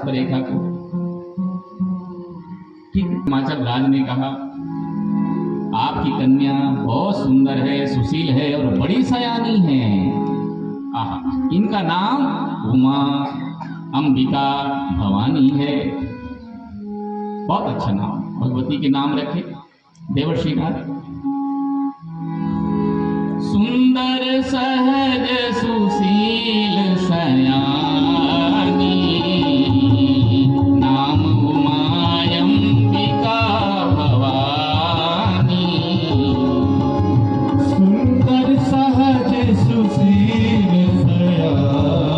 रेखा को कि हिमाचल राज ने कहा आपकी कन्या बहुत सुंदर है, सुशील है और बड़ी सयानी है। इनका नाम उमा, अंबिका, भवानी है। बहुत अच्छा नाम, भगवती के नाम रखे देवर्षि नारद। सुंदर सहज सुशील सयानी, नाम उमायंबिका भवानी। सुंदर सहज सुशील सयानी,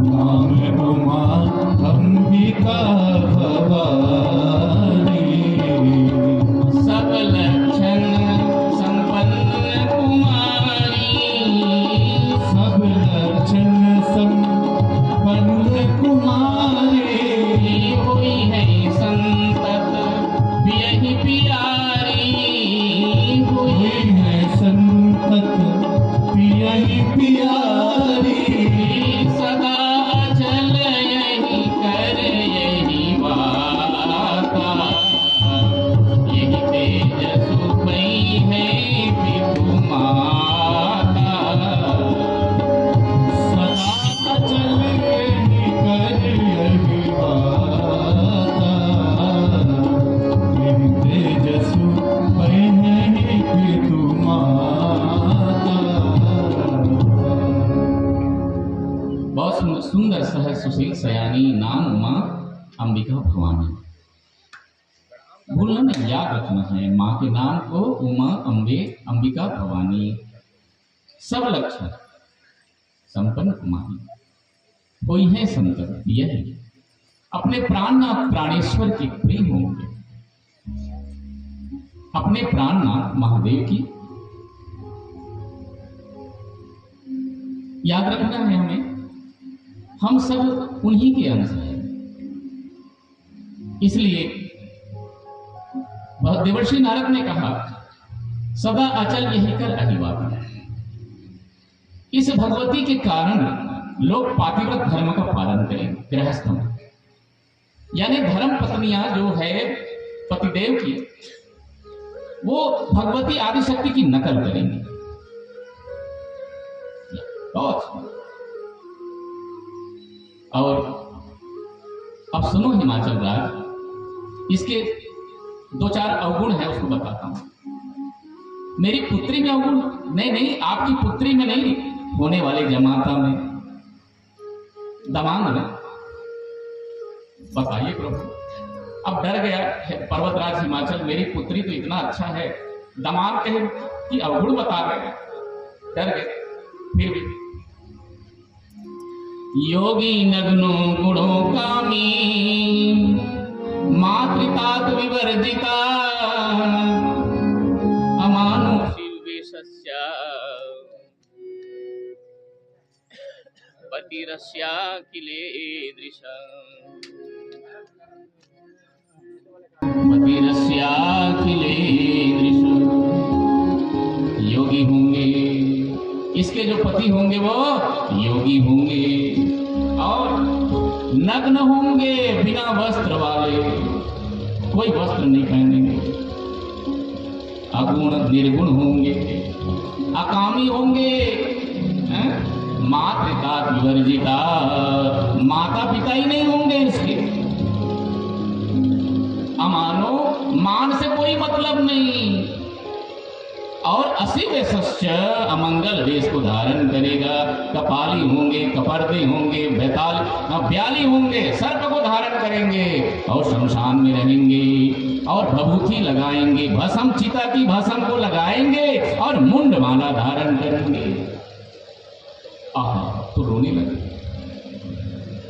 नाम उमायंबिका भवानी। सब लक्षण संपन्न कुमारी, सब लक्षण संपन्न कुमारी। हुई है संतत यही प्यारी, हुई है संतत यही प्यारी। सदा अचल यही कर यही वाता, यही तेज सुपई है पितु माता। सदा अचल यही कर यही वाता, यही तेजसु नहीं पितु माता। बहुत सुंदर सहज सुशील सयानी, नाम उमा अंबिका भवानी। भूलना नहीं, याद रखना है माँ के नाम को, उमा, अम्बे, अंबिका, भवानी। सब लक्षण संपन्न कुमारी, कोई है संतत यही, अपने प्राणनाथ प्राणेश्वर के प्रेम होंगे, अपने प्राणनाथ महादेव की याद रखना है हमें। हम सब उन्हीं के अंश हैं, इसलिए देवर्षि नारद ने कहा सदा अचल यही कर अहिवाता। इस भगवती के कारण लोग पातिव्रत धर्म का पालन करें, गृहस्थ में, यानी धर्म पत्नियां जो है पतिदेव की, वो भगवती आदिशक्ति की नकल करेंगी। बहुत। और अब सुनो हिमाचल राज, इसके दो चार अवगुण है, उसको बताता हूं। मेरी पुत्री में अवगुण नहीं, आपकी पुत्री में नहीं, होने वाले जमाता में, दमांग में। बताइए प्रभु, अब डर गया पर्वतराज हिमाचल, मेरी पुत्री तो इतना अच्छा है, दमांग कहे कि अवगुण बता रहे हैं, डर गए। फिर भी योगी नग्नो गुणों कामी, मातृतात विवर्जिता, अमानुषी वेशस्या, पतिरस्या किलेदृश, पतिरस्या किलेदृश। योगी होंगे, इसके जो पति होंगे वो योगी होंगे, और नग्न होंगे, बिना वस्त्र वाले, कोई वस्त्र नहीं पहनेंगे, अगुण निर्गुण होंगे, अकामी होंगे, मातृका विवर्जिता, माता पिता ही नहीं होंगे इसके, अमानो, मान से कोई मतलब नहीं, और असी वेशस्य, अमंगल वेश को धारण करेगा, कपाली होंगे, कपर्दे होंगे, ब्याली होंगे, सर्प को धारण करेंगे, और शमशान में रहेंगे, और भभूति लगाएंगे, भस्म, चिता की भस्म को लगाएंगे, और मुंड माला धारण करेंगे। तो रोने लगे,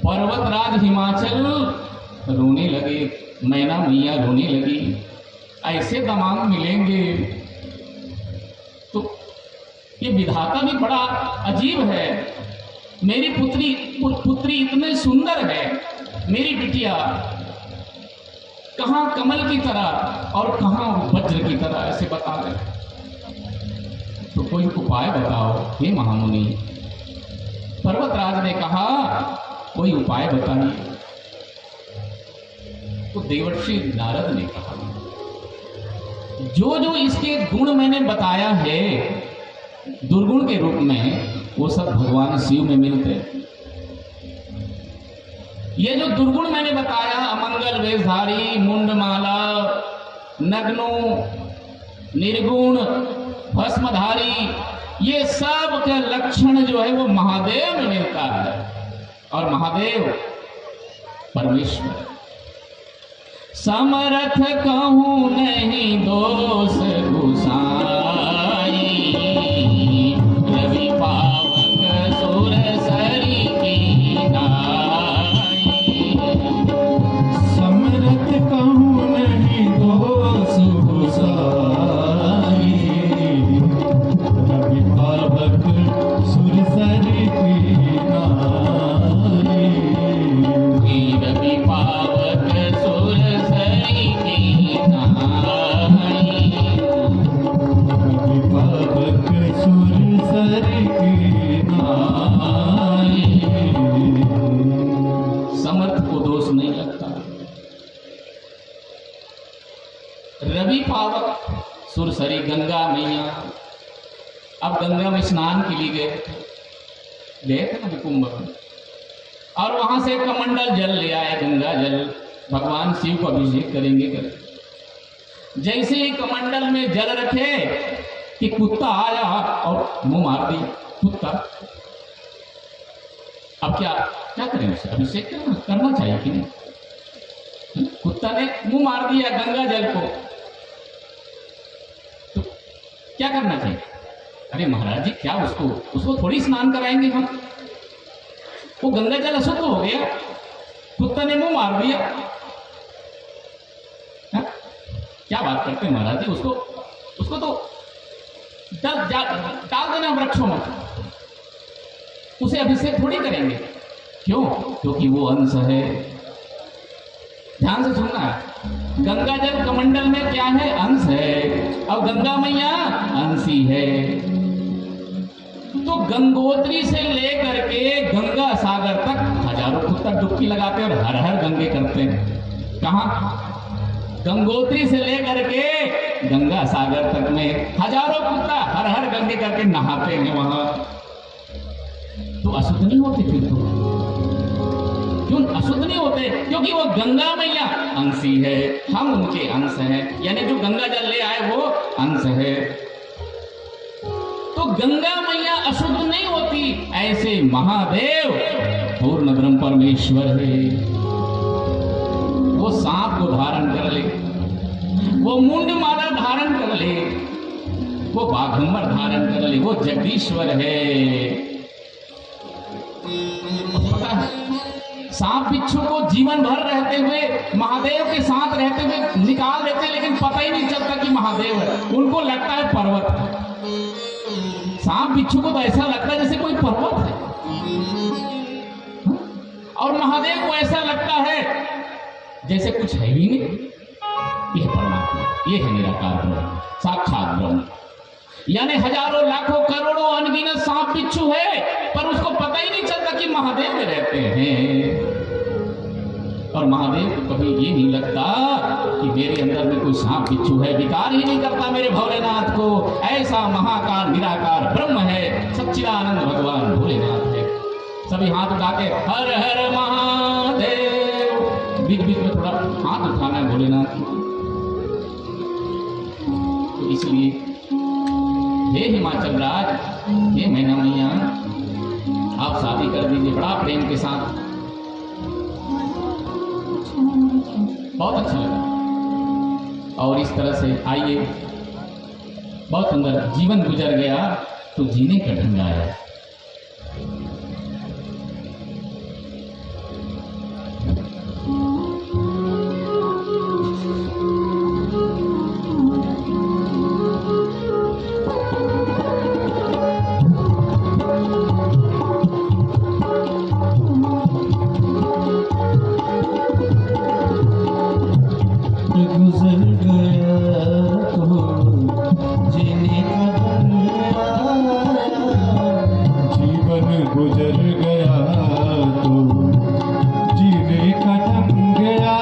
पर्वतराज हिमाचल रोने लगे, मैना मैया रोने लगी, ऐसे दामाद मिलेंगे तो ये विधाता भी बड़ा अजीब है। मेरी पुत्री इतने सुंदर है, मेरी बिटिया कहाँ कमल की तरह और कहाँ वज्र की तरह, ऐसे बता रहे। तो कोई उपाय बताओ हे महामुनि। पर्वतराज ने कहा कोई उपाय बताइए। तो देवर्षि नारद ने कहा जो जो इसके गुण मैंने बताया है दुर्गुण के रूप में, वो सब भगवान शिव में मिलते हैं। ये जो दुर्गुण मैंने बताया, अमंगल वेशधारी, मुंडमाला, नग्नो, निर्गुण, भस्मधारी, ये सब का लक्षण जो है वो महादेव में मिलता है। और महादेव परमेश्वर समर्थ कहूं नहीं दोष गुसाई, रवि पावक सुर सरी की नाई। समर्थ कहूं नहीं दोष गुसाई, रवि पावक सुर सरी की नाई। रवि पावक सुर सरी की नाई, रवि पावक सुर सरी की नाई। समर्थ को दोष नहीं लगता। रवि पावक सुरसरी, गंगा मैया, अब गंगा में स्नान के लिए गए थे ना कुंभ में, और वहां से कमंडल जल ले आए, गंगा जल, भगवान शिव को अभिषेक करेंगे कर। जैसे ही कमंडल में जल रखे कि कुत्ता आया और मुंह मार दिया। कुत्ता अब क्या क्या करें, उसे अभिषेक करना चाहिए कि नहीं? कुत्ता ने मुंह मार दिया गंगा जल को, तो क्या करना चाहिए? अरे महाराज जी, क्या उसको थोड़ी स्नान कराएंगे हम, वो गंगा जल अशुद्ध हो गया, कुत्ता ने मुंह मार दिया। हा? क्या बात करते हैं महाराज जी, उसको तो डाल देना वृक्षों में, उसे अभिषेक थोड़ी करेंगे। क्यों? क्योंकि वो अंश है। ध्यान से सुनना है, गंगा जल कमंडल में क्या है? अंश है। अब गंगा मैया अंशी है, तो गंगोत्री से लेकर के गंगा सागर तक हजारों कुत्ता डुबकी लगाते हैं और हर हर गंगे करते हैं। कहाँ? गंगोत्री से लेकर के गंगा सागर तक में हजारों कुत्ता हर हर गंगे करके नहाते हैं वहां। तो अशुद्ध नहीं होते फिर तो? क्यों अशुद्ध नहीं होते? क्योंकि वो गंगा मैया अंशी है, हम उनके अंश हैं, यानी जो गंगा जल ले आए वो अंश है। तो गंगा मैया अशुद्ध नहीं होती। ऐसे महादेव पूर्ण ब्रह्म परमेश्वर है। वो सांप को धारण कर ले, वो मुंड माला धारण कर ले, वो बाघंबर धारण कर ले, वो जगदीश्वर है। सांप बिच्छू को जीवन भर रहते हुए महादेव के साथ रहते हुए निकाल देते, लेकिन पता ही नहीं चलता कि महादेव है, उनको लगता है पर्वत है। सांप बिच्छू को तो ऐसा लगता है जैसे कोई पर्वत है, और महादेव को ऐसा लगता है जैसे कुछ है ही नहीं। यह परमात्मा, यह है निराकार ब्रह्म, साक्षात ब्रह्म। यानी हजारों लाखों करोड़ों अनगिनत सांप बिच्छू है, पर उसको पता ही नहीं चलता कि महादेव में रहते हैं। और महादेव को कभी ये नहीं लगता कि मेरे अंदर में कोई सांप बिच्छू है, विकार ही नहीं करता मेरे भोलेनाथ को। ऐसा महाकाल निराकार ब्रह्म है, सच्चिदानंद भगवान भोलेनाथ है। सभी हाथ उठा के हर हर महादेव, बीच बीच में थोड़ा हाथ उठाना है भोलेनाथ को। तो इसलिए हे हिमाचल राज, हे मैना मैया, आप शादी कर दीजिए बड़ा प्रेम के साथ। बहुत अच्छा लगा। और इस तरह से आइए, बहुत सुंदर जीवन गुजर गया तो जीने का ढंग आया। गुजर गया तो जीने का ढंग आया, जीवन गुजर गया तो जीने का ढंग आया,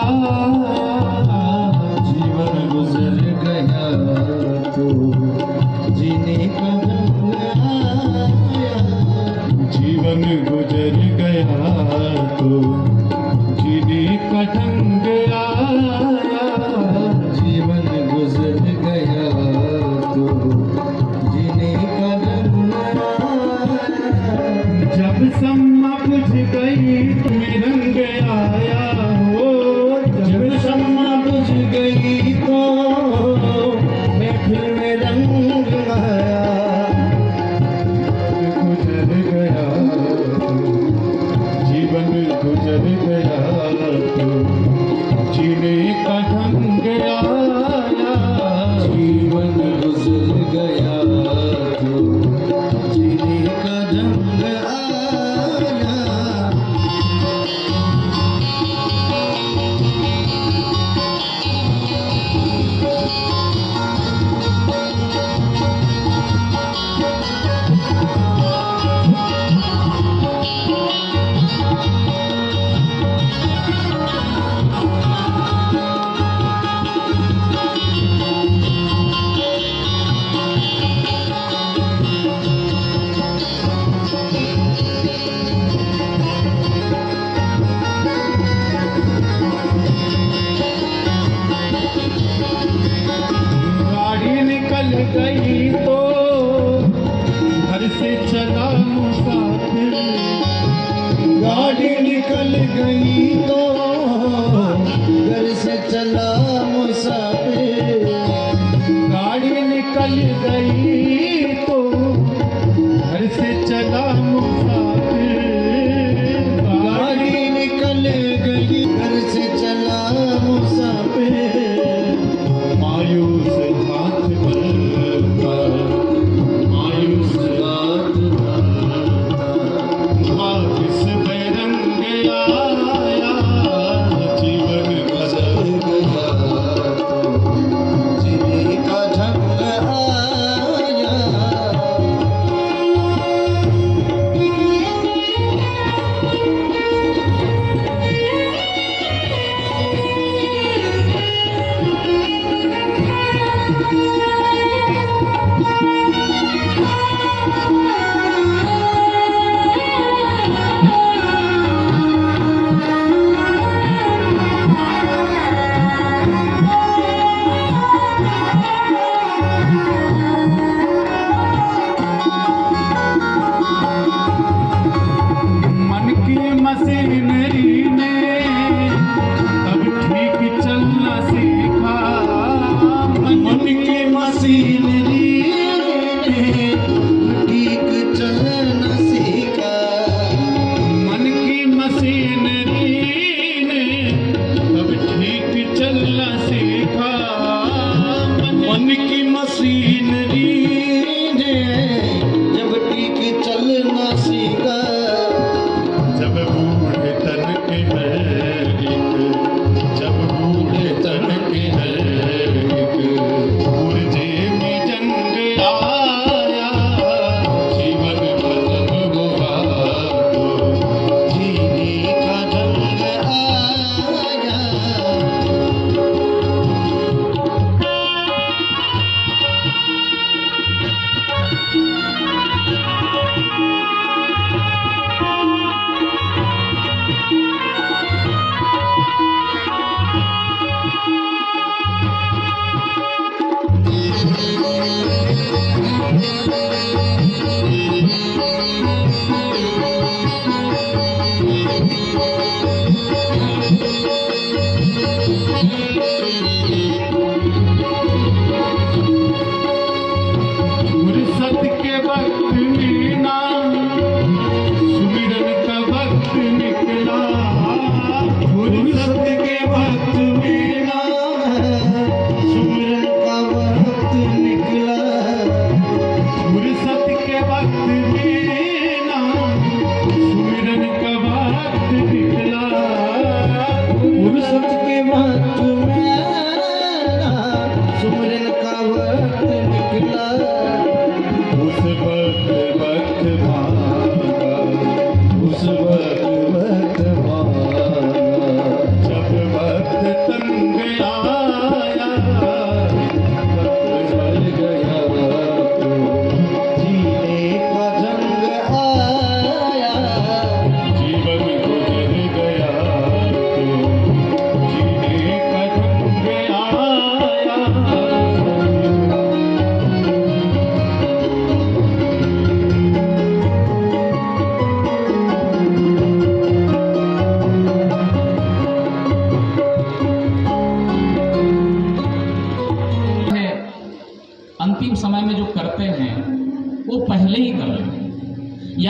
जीवन गुजर गया तो जीने का ढंग आया, जीवन गुजर गया तो जीने का ढंग आया, जीवन गुजर गया तो जीने का ढंग आया। जब सम्मा बुझ गई तुम्हें रंग आया हो, जब सम्मा बुझ गई तो महफिल में रंग आया, गुजर गया जीवन गुजर गया तो जीने का ढंग आया, जीवन गुजर गया तो जीने का ढंग आया।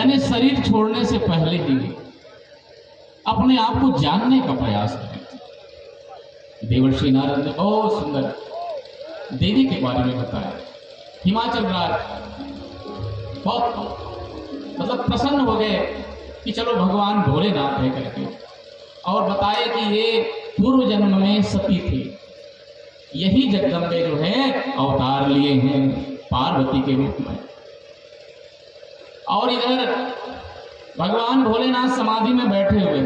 यानी शरीर छोड़ने से पहले ही अपने आप को जानने का प्रयास करें। देवर्षि नारद ने बहुत सुंदर देवी के बारे में बताया। हिमाचल राज बहुत मतलब प्रसन्न हो गए कि चलो भगवान भोलेनाथ है करके, और बताए कि ये पूर्व जन्म में सती थे, यही जगदम्बे जो है अवतार लिए हैं पार्वती के रूप में। और इधर भगवान भोलेनाथ समाधि में बैठे हुए,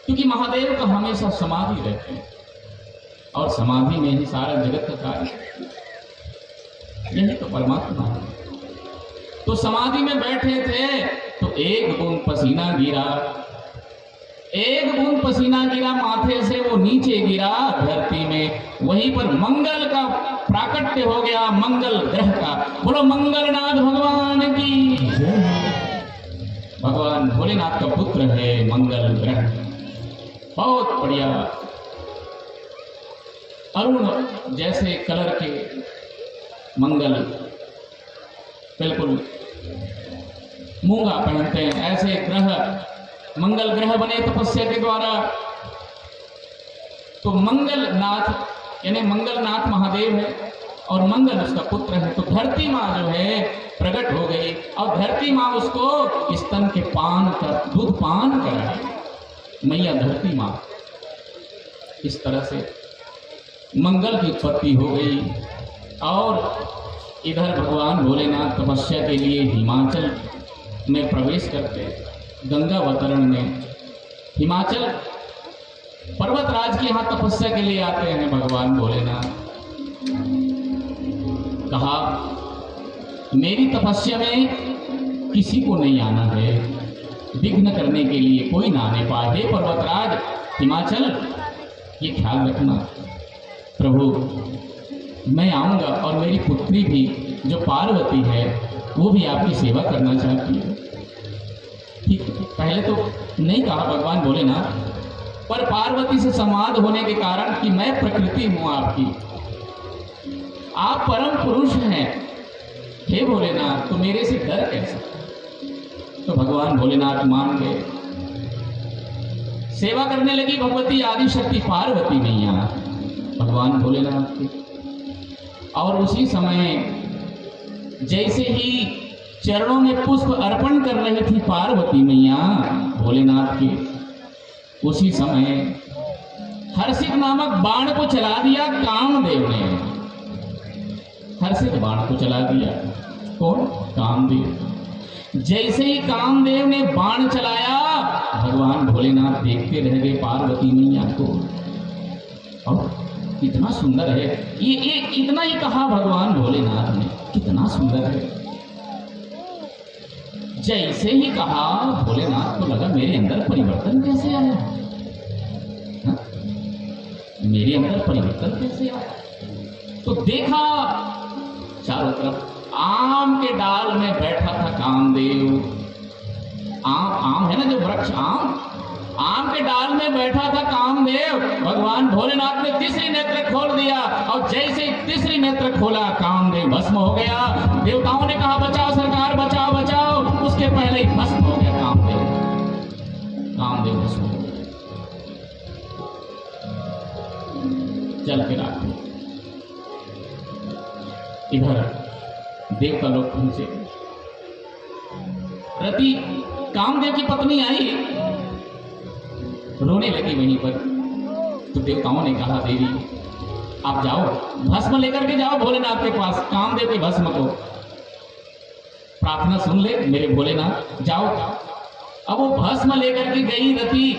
क्योंकि महादेव का हमेशा समाधि रहते हैं और समाधि में ही सारा जगत का कार्य, यही तो परमात्मा है। तो समाधि में बैठे थे तो एक बूंद पसीना गिरा, एक बूंद पसीना गिरा माथे से, वो नीचे गिरा धरती में। वहीं पर मंगल का प्राकट्य हो गया, मंगल ग्रह का। बोलो मंगलनाथ भगवान की। भगवान भोलेनाथ का पुत्र है मंगल ग्रह, बहुत बढ़िया अरुण जैसे कलर के मंगल, बिल्कुल मूंगा पहनते हैं ऐसे ग्रह, मंगल ग्रह बने तपस्या के द्वारा। तो मंगलनाथ यानी मंगलनाथ महादेव है और मंगल उसका पुत्र है। तो धरती माँ जो है प्रकट हो गई और धरती माँ उसको स्तन के पान कर दूध पान कराए। मैया धरती माँ, इस तरह से मंगल की उत्पत्ति हो गई। और इधर भगवान भोलेनाथ तपस्या के लिए हिमाचल में प्रवेश करते, गंगा अवतरण में हिमाचल पर्वतराज के यहाँ तपस्या के लिए आते हैं भगवान भोलेनाथ। कहा मेरी तपस्या में किसी को नहीं आना है, विघ्न करने के लिए कोई ना आने पाए। हे पर्वतराज हिमाचल, ये ख्याल रखना प्रभु, मैं आऊंगा और मेरी पुत्री भी जो पार्वती है वो भी आपकी सेवा करना चाहती है। ठीक, पहले तो नहीं कहा भगवान भोलेनाथ, पर पार्वती से संवाद होने के कारण कि मैं प्रकृति हूं आपकी, आप परम पुरुष हैं हे भोलेनाथ, तो मेरे से डर कैसा। तो भगवान भोलेनाथ मान गए, सेवा करने लगी भगवती आदिशक्ति पार्वती मैया भगवान भोलेनाथ की। और उसी समय जैसे ही चरणों में पुष्प अर्पण कर रही थी पार्वती मैया भोलेनाथ की, उसी समय हर्षित नामक बाण को चला दिया कामदेव ने। हर्षित बाण को चला दिया कौन? कामदेव। जैसे ही कामदेव ने बाण चलाया भगवान भोलेनाथ देखते रह गए पार्वती मैया को। और कितना सुंदर है ये इतना ही कहा भगवान भोलेनाथ ने, कितना सुंदर है। जैसे ही कहा भोलेनाथ को लगा मेरे अंदर परिवर्तन कैसे आया, हा? मेरे अंदर परिवर्तन कैसे आया। तो देखा चारों तरफ आम के डाल में बैठा था कामदेव। आम है ना जो वृक्ष, आम के डाल में बैठा था कामदेव। भगवान भोलेनाथ ने तीसरी नेत्र खोल दिया और जैसे तीसरी नेत्र खोला कामदेव भस्म हो गया। देवताओं ने कहा बचाओ सरकार, बचाओ बचाओ, उसके पहले ही भस्म हो गया कामदेव। कामदेव भस्म हो गया। चल के रात इधर देवता लोग पहुंचे। रति कामदेव की पत्नी आई, रोने लगी वहीं पर। तो देवताओं ने कहा देवी आप जाओ, भस्म लेकर के जाओ भोलेनाथ के पास, कामदेव के भस्म को। प्रार्थना सुन ले मेरे भोलेनाथ, जाओ। अब वो भस्म लेकर के गई रति।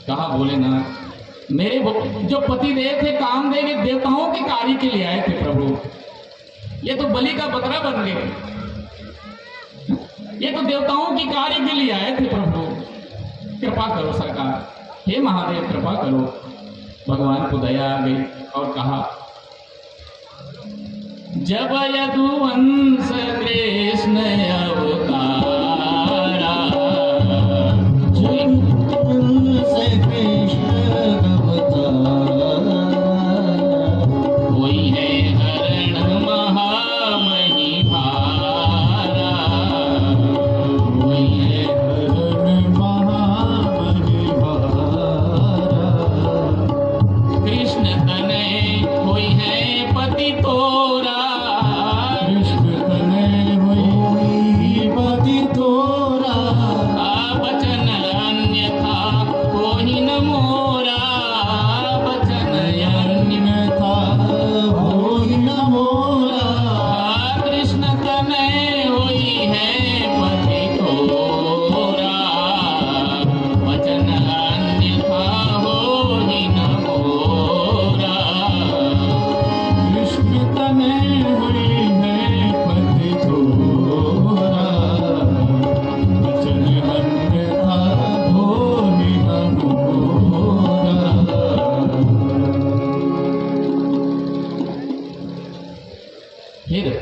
कहा भोलेनाथ मेरे जो पति देव थे कामदेव ये देवताओं के कार्य के लिए आए थे प्रभु, ये तो बलि का बकरा बन गए, ये तो देवताओं की कार्य के लिए आए थे प्रभु, कृपा करो सरकार, हे महादेव कृपा करो। भगवान को दया आ गई और कहा जब यदुवंश कृष्ण अवतारा, कोई है हरण महामही भारा,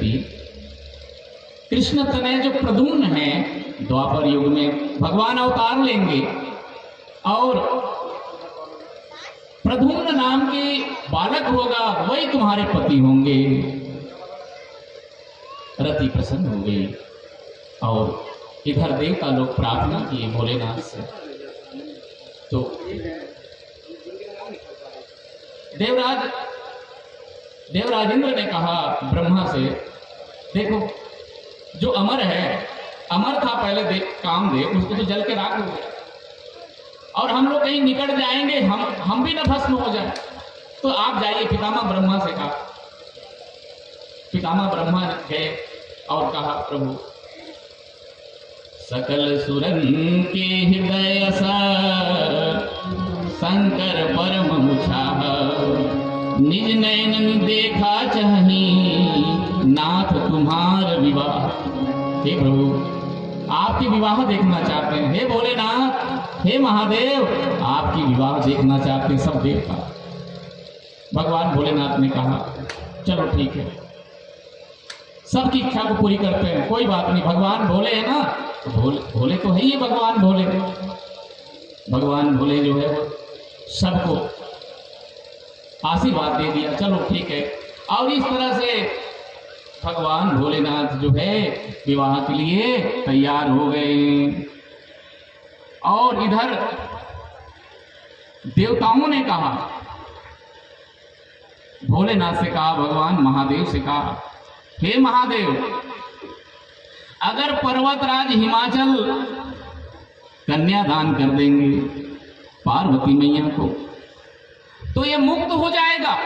देखिए, कृष्ण तनय जो प्रद्युम्न है, द्वापर युग में भगवान अवतार लेंगे और प्रद्युम्न नाम के बालक होगा, वही तुम्हारे पति होंगे। रति प्रसन्न हो गई और इधर देवता लोग प्रार्थना किए भोलेनाथ से। तो देवराजेंद्र ने कहा ब्रह्मा से, देखो जो अमर है, अमर था पहले काम दे, उसको तो जल के राख हो गया और हम लोग कहीं निकट जाएंगे, हम भी न भस्म हो जाए, तो आप जाइए। पितामह ब्रह्मा से कहा। पितामह ब्रह्मा गए और कहा, प्रभु सकल सुरन के हृदय शंकर परम मुछाह, निज नयन देखा चाही नाथ तुम्हार विवाह। हे प्रभु, आपकी विवाह देखना चाहते हैं। हे भोलेनाथ, हे महादेव, आपकी विवाह देखना चाहते हैं सब देवता। भगवान भोलेनाथ ने कहा, चलो ठीक है, सबकी इच्छा को पूरी करते हैं, कोई बात नहीं। भगवान भोले है ना, तो भोले तो है ही भगवान भोले। भगवान भोले जो है वो सबको आशीर्वाद दे दिया, चलो ठीक है। और इस तरह से भगवान भोलेनाथ जो है विवाह के लिए तैयार हो गए। और इधर देवताओं ने कहा, भोलेनाथ से कहा, भगवान महादेव से कहा, हे महादेव, अगर पर्वतराज हिमाचल कन्यादान कर देंगे पार्वती मैया को, तो ये मुक्त हो जाएगा।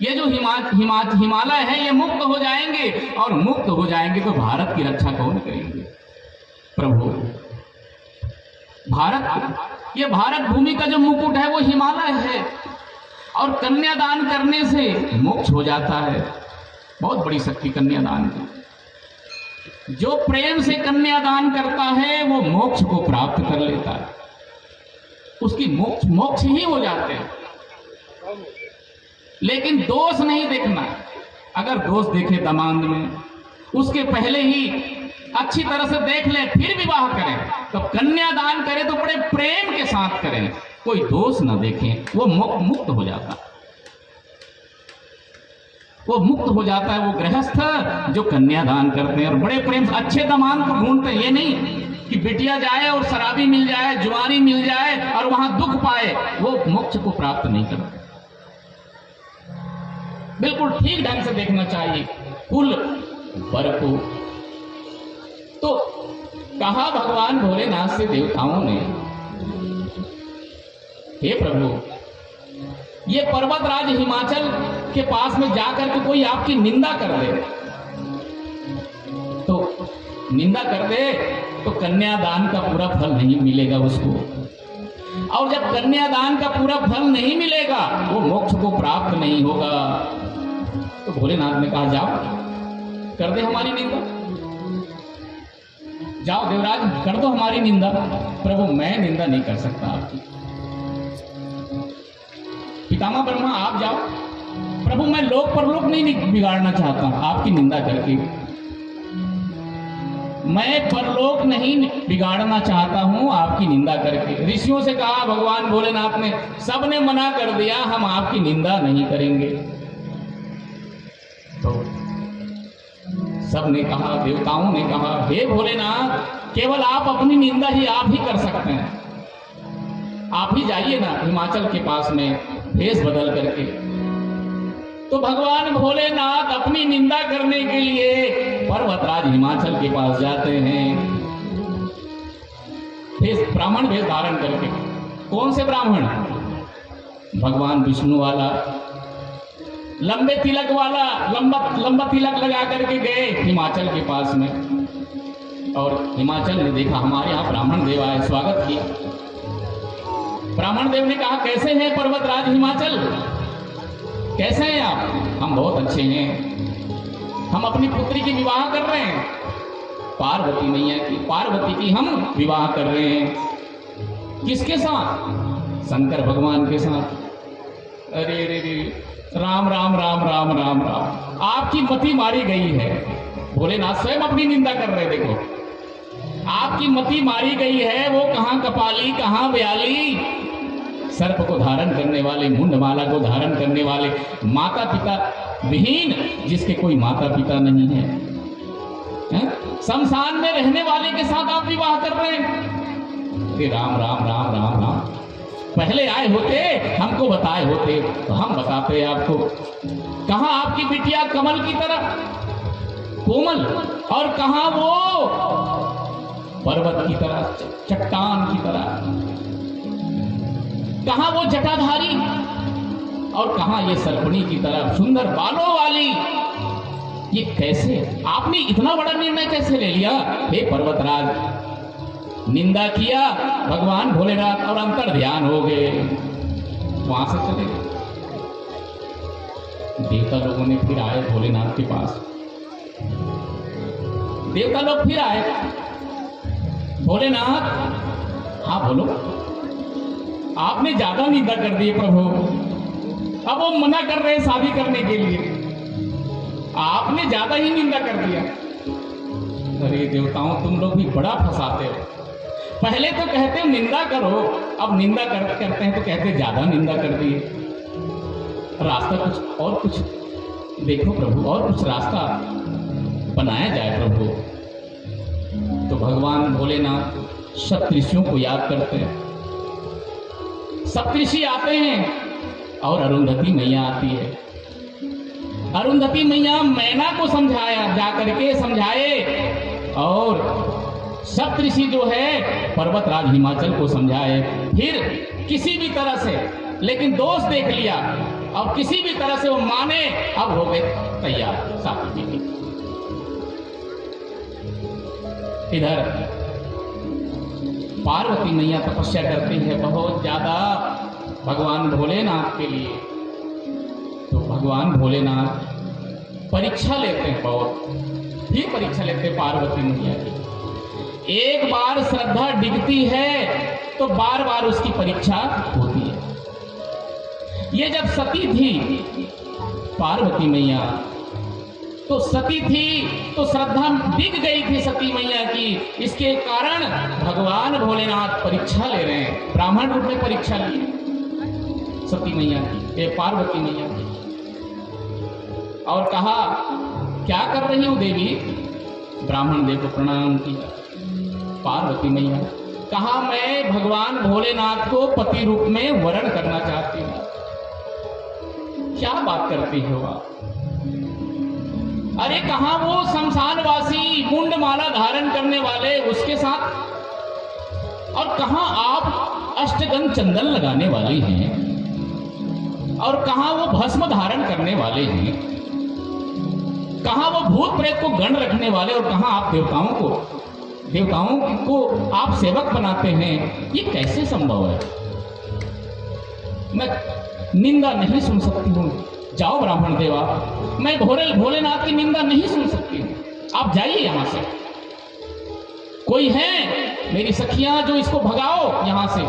ये जो हिमालय है ये मुक्त हो जाएंगे, और मुक्त हो जाएंगे तो भारत की रक्षा कौन करेंगे? प्रभु, ये भारत भूमि का जो मुकुट है वो हिमालय है, और कन्यादान करने से मोक्ष हो जाता है। बहुत बड़ी शक्ति कन्यादान की। जो प्रेम से कन्यादान करता है वो मोक्ष को प्राप्त कर लेता है, उसकी मोक्ष ही हो जाते हैं। लेकिन दोष नहीं देखना। अगर दोष देखे दामाद में, उसके पहले ही अच्छी तरह से देख ले, फिर विवाह करें। तो कन्यादान करें तो बड़े प्रेम के साथ करें, कोई दोष ना देखें, वो मुक्त हो जाता है। वो मुक्त हो जाता है वो गृहस्थ जो कन्यादान करते हैं और बड़े प्रेम से अच्छे दामाद को ढूंढते हैं। ये नहीं कि बिटिया जाए और शराबी मिल जाए, जुआरी मिल जाए और वहां दुख पाए, वो मोक्ष को प्राप्त नहीं करते। बिल्कुल ठीक ढंग से देखना चाहिए कुल वर को। तो कहा भगवान भोलेनाथ से देवताओं ने, हे प्रभु, ये पर्वतराज हिमाचल के पास में जाकर के कोई आपकी निंदा कर दे, तो निंदा कर दे तो कन्यादान का पूरा फल नहीं मिलेगा उसको। और जब कन्यादान का पूरा फल नहीं मिलेगा, वो मोक्ष को प्राप्त नहीं होगा। तो भोलेनाथ ने कहा, जाओ कर दे हमारी निंदा, जाओ देवराज कर दो हमारी निंदा। प्रभु, मैं निंदा नहीं कर सकता आपकी। पितामह ब्रह्मा, आप जाओ। प्रभु, मैं लोक परलोक नहीं बिगाड़ना चाहता आपकी निंदा करके। मैं परलोक नहीं बिगाड़ना चाहता हूं आपकी निंदा करके। ऋषियों से कहा भगवान भोलेनाथ ने, सबने मना कर दिया, हम आपकी निंदा नहीं करेंगे। तो सबने कहा, देवताओं ने कहा, हे भोलेनाथ, केवल आप अपनी निंदा ही आप ही कर सकते हैं। आप ही जाइए ना हिमाचल के पास में भेष बदल करके। तो भगवान भोलेनाथ अपनी निंदा करने के लिए पर्वतराज हिमाचल के पास जाते हैं, ब्राह्मण भेष धारण करके। कौन से ब्राह्मण? भगवान विष्णु वाला, लंबे तिलक वाला, लंबा तिलक लगा करके गए हिमाचल के पास में। और हिमाचल ने देखा हमारे यहाँ ब्राह्मण देव आए, स्वागत किया। ब्राह्मण देव ने कहा, कैसे हैं पर्वतराज हिमाचल, कैसे हैं आप? हम बहुत अच्छे हैं, हम अपनी पुत्री की विवाह कर रहे हैं, पार्वती मैया की, पार्वती की हम विवाह कर रहे हैं। किसके साथ? शंकर भगवान के साथ। अरे रे रे, राम राम राम राम राम राम, आपकी मति मारी गई है। भोलेनाथ स्वयं अपनी निंदा कर रहे, देखो आपकी मति मारी गई है। वो कहां कपाली, कहां व्याली, सर्प को धारण करने वाले, मुंडमाला को धारण करने वाले, माता पिता विहीन, जिसके कोई माता पिता नहीं है, शमशान में रहने वाले के साथ आप विवाह कर रहे हैं। कि राम राम राम राम राम, पहले आए होते हमको बताए होते तो हम बताते आपको। कहां आपकी बिटिया कमल की तरह कोमल, और कहां वो पर्वत की तरह, चट्टान की तरह, कहां वो जटाधारी, और कहां ये सर्पणी की तरह सुंदर बालों वाली। ये कैसे, आपने इतना बड़ा निर्णय कैसे ले लिया? हे पर्वतराज, निंदा किया भगवान भोलेनाथ और अंतर ध्यान हो गए, वहां से चले गए। देवता लोगों ने फिर आए भोलेनाथ के पास, देवता लोग फिर आए, भोलेनाथ हाँ बोलो, आपने ज्यादा निंदा कर दी प्रभु। अब वो मना कर रहे हैं शादी करने के लिए, आपने ज्यादा ही निंदा कर दिया। अरे देवताओं, तुम लोग भी बड़ा फंसाते हो। पहले तो कहते हो निंदा करो, अब निंदा करते हैं तो कहते ज्यादा निंदा कर दिए। रास्ता कुछ और, कुछ देखो प्रभु, और कुछ रास्ता बनाया जाए प्रभु। तो भगवान भोलेनाथ सप्तऋषियों को याद करते हैं। सप्तऋषि आते हैं और अरुंधति मैया आती है। अरुंधति मैया मैना को समझाया, जाकर के समझाए, और सप्तऋषि जो है पर्वतराज हिमाचल को समझाए। फिर किसी भी तरह से, लेकिन दोष देख लिया, अब किसी भी तरह से वो माने, अब हो गए तैयार शादी के लिए। इधर पार्वती मैया तपस्या करती है बहुत ज्यादा भगवान भोलेनाथ के लिए। तो भगवान भोलेनाथ परीक्षा लेते हैं, बहुत ही परीक्षा लेते हैं पार्वती मैया की। एक बार श्रद्धा डिगती है तो बार बार उसकी परीक्षा होती है। ये जब सती थी पार्वती मैया, तो सती थी तो श्रद्धा डिग गई थी सती मैया की। इसके कारण भगवान भोलेनाथ परीक्षा ले रहे हैं, ब्राह्मण रूप में परीक्षा ली सती मैया की, पार्वती मैया की, और कहा क्या कर रही हूं देवी? ब्राह्मण देव को प्रणाम किया। पार्वती मैया कहा मैं भगवान भोलेनाथ को पति रूप में वरण करना चाहती हूं। क्या बात करती हो आप? अरे कहां वो शमशानवासी मुंडमाला धारण करने वाले उसके साथ, और कहां आप अष्टगंध चंदन लगाने वाली हैं, और कहां वो भस्म धारण करने वाले हैं, कहां वो भूत प्रेत को गण रखने वाले, और कहां आप देवताओं को आप सेवक बनाते हैं। ये कैसे संभव है? मैं निंदा नहीं सुन सकती हूँ, जाओ ब्राह्मण देवा, मैं भोलेनाथ की निंदा नहीं सुन सकती हूँ, आप जाइए यहां से। कोई है मेरी सखियां जो इसको भगाओ यहां से।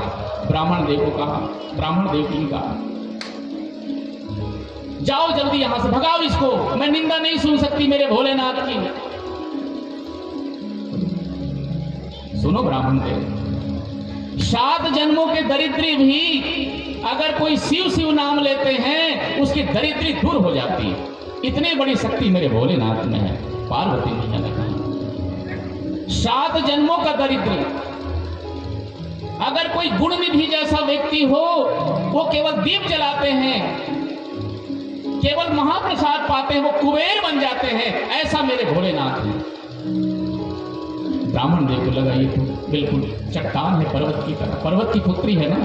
ब्राह्मण देव को कहा, ब्राह्मण देव की कहा जाओ जल्दी यहां से, भगाओ इसको, मैं निंदा नहीं सुन सकती मेरे भोलेनाथ की। सुनो ब्राह्मण देव, 7 जन्मों के दरिद्री भी अगर कोई शिव शिव नाम लेते हैं उसकी दरिद्री दूर हो जाती है। इतनी बड़ी शक्ति मेरे भोलेनाथ में है। पार्वती मैया ने कहा 7 जन्मों का दरिद्र, अगर कोई गुणनिधि जैसा व्यक्ति हो, वो केवल दीप जलाते हैं, केवल महाप्रसाद पाते हैं, वो कुबेर बन जाते हैं, ऐसा मेरे भोलेनाथ है। ब्राह्मण देव को लगा ये तो बिल्कुल चट्टान है, पर्वत की तरह, पर्वत की पुत्री है ना।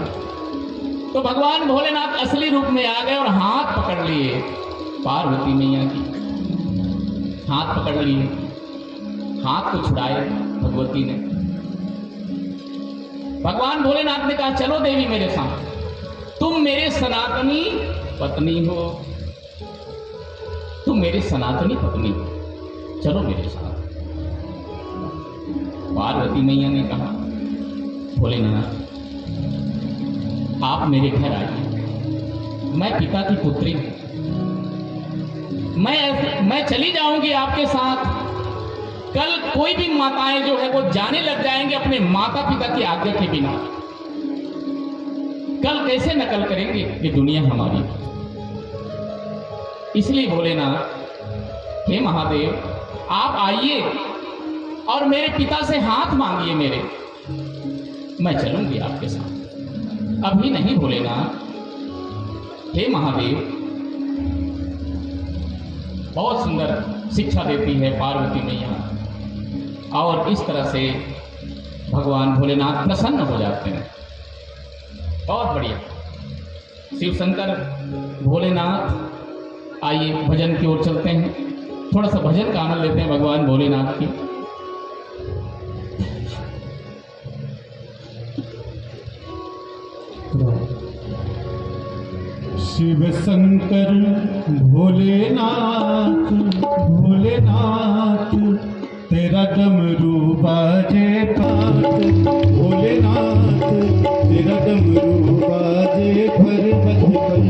तो भगवान भोलेनाथ असली रूप में आ गए और हाथ पकड़ लिए पार्वती मैया की, हाथ पकड़ लिए, हाथ को छुड़ाए भगवती ने। भगवान भोलेनाथ ने कहा चलो देवी मेरे साथ, तुम मेरे सनातनी पत्नी हो, तुम मेरी सनातनी पत्नी हो, चलो मेरे साथ। पार्वती मैया ने कहा भोलेनाथ आप मेरे घर आइए, मैं पिता की पुत्री हूं, मैं चली जाऊंगी आपके साथ। कल कोई भी माताएं जो है वो जाने लग जाएंगे अपने माता पिता की आज्ञा के बिना। कल कैसे नकल करेंगे ये दुनिया हमारी। इसलिए भोलेनाथ, हे महादेव, आप आइए और मेरे पिता से हाथ मांगिए मेरे। मैं चलूंगी आपके साथ। अभी नहीं भोलेनाथ, हे महादेव। बहुत सुंदर शिक्षा देती है पार्वती मैया और इस तरह से भगवान भोलेनाथ प्रसन्न हो जाते हैं। बहुत बढ़िया। शिव शंकर भोलेनाथ, आइए भजन की ओर चलते हैं। थोड़ा सा भजन का आनंद लेते हैं भगवान भोलेनाथ की। शिव शंकर भोलेनाथ, भोलेनाथ तेरा डमरू बाजे पात। भोलेनाथ तेरा डमरू बाजे पर्वत पर।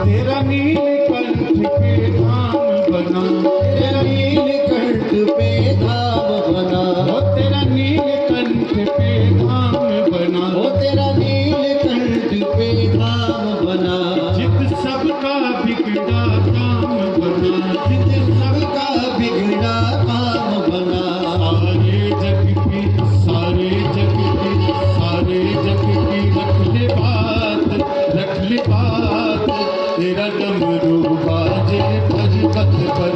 तेरा नीलकंठ पे धाम बना, तेरा नीलकंठ पे धाम बना, ओ तेरा नीलकंठ पे धाम बना, ओ तेरा नीलकंठ पे धाम बना। जित सबका बिगड़ा काम बना, जित सबका बिगड़ा काम बना। सारे जग की, सारे जग की, सारे जग की रख ले बात, रख ले बात। तेरा डमरू बाजे पर्वत पर।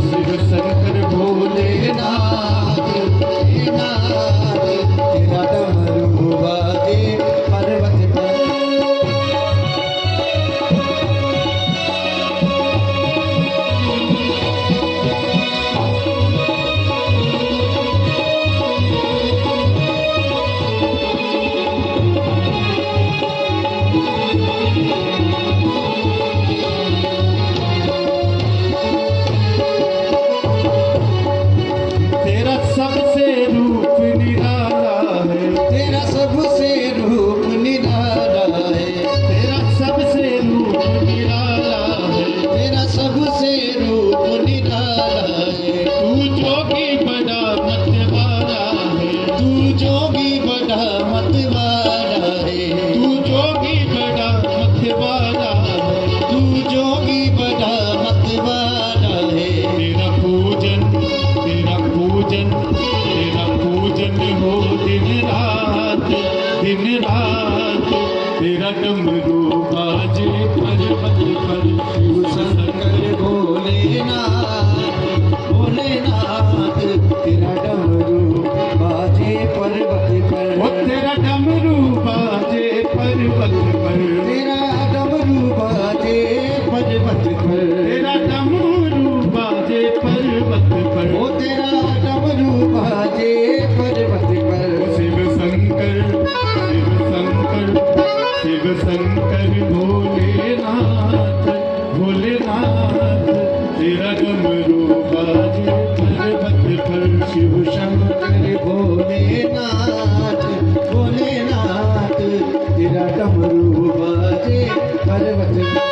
शिव शंकर भोलेनाथ, भोलेनाथ तेरा डमरू बाजे पर्वत पर। सबसे रूप निराला है, तेरा सबसे रूप निराला है, तेरा सबसे रूप निराला है, तेरा सबसे रूप निराला है। तू जोगी बड़ा मतवाला है, तू जोगी बड़ा मतवाला है, तू जोगी बड़ा मतवाला है, तू जोगी बड़ा मतवाला है। तेरा पूजन, तेरा पूजन, तेरा पूजन हो दिन रात, दिन रात। तेरा डमरू बाजे पर्वत पर। शिव शंकर भोलेनाथ, भोलेनाथ तेरा डमरू बाजे पर्वत पर। ओ तेरा डमरू बाजे पर्वत पर, तेरा डमरू बाजे पर्वत पर, तेरा डमरू बाजे पर्वत पर। ओ तेरा डमरू बाजे पर्वत पर। शिव शंकर, शिव शंकर, शिव शंकर भोलेनाथ, भोलेनाथ तेरा डमरू बाजे पर्वत पर। शिव शंकर भोलेनाथ, भोलेनाथ तेरा डमरू बाजे पर्वत पर।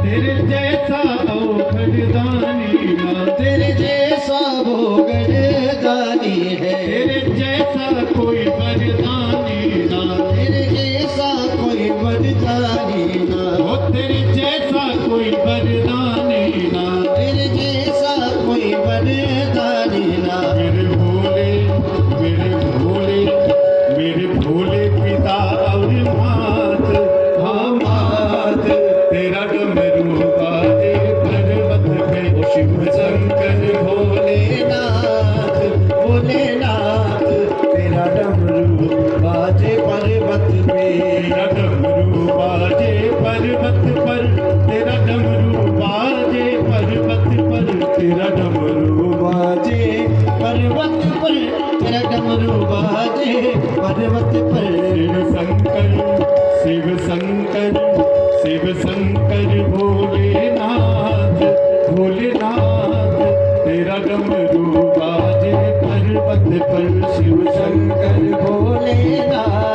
तेरे जैसा औखड़दानी ना, तेरे जैसा भोगड़दानी है, तेरे जैसा कोई बरदानी ना, तेरे जैसा कोई बरदानी ना, ओ तेरे जैसा कोई बरदानी ना, तेरे जैसा कोई बरदानी ना। मेरे भोले, मेरे भोले, मेरे भोले पिता और मात, हाँ मात तेरा डमरू बाजे पर्वत पे। तेरा डमरू बाजे पर्वत पर, तेरा डमरू बाजे पर्वत पर, तेरा डमरू बाजे पर्वत पर, तेरा डमरू बाजे पर्वत पर। शिव शंकर शिव शंकर भोलेनाथ भोलेनाथ, तेरा डमरू बाजे पर्वत पर। शिव शंकर भोलेनाथ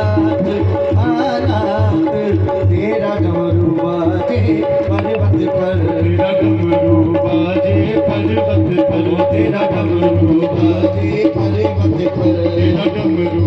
नाथ, तेरा डमरू बाजे पर्वत पर, तेरा डमरू बाजे पर्वत पर, तेरा डमरू बाजे पर्वत पर, तेरा डमरू